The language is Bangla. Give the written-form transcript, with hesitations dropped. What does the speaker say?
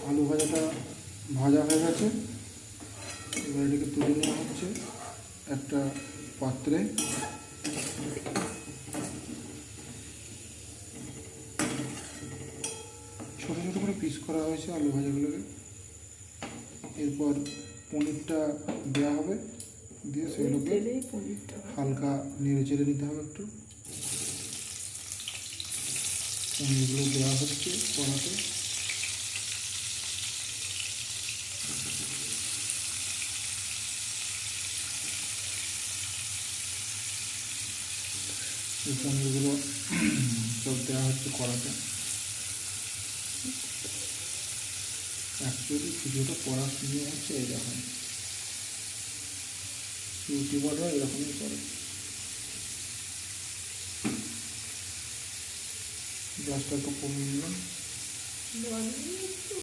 আলু ভাজাটা ভাজা হয়ে গেছে। এবার এটাকে তুলে নেওয়া হচ্ছে একটা পাত্রে। ছোটো ছোটো করে পিস করা হয়েছে আলু ভাজাগুলোকে। এরপর পনিরটা দেওয়া হবে, দিয়ে সেগুলোকে হালকা নেড়ে চেড়ে নিতে হবে একটু। পনিরগুলো দেওয়া হচ্ছে কড়াতে। এই পনিরগুলো সব দেওয়া হচ্ছে কড়াতে। অ্যাকচুয়ালি কিছুটা কড়া শুনে হচ্ছে এইরকম, ইউটিউবাররা এরকমই করে। গ্যাসটা একটু কমিয়ে নিলাম।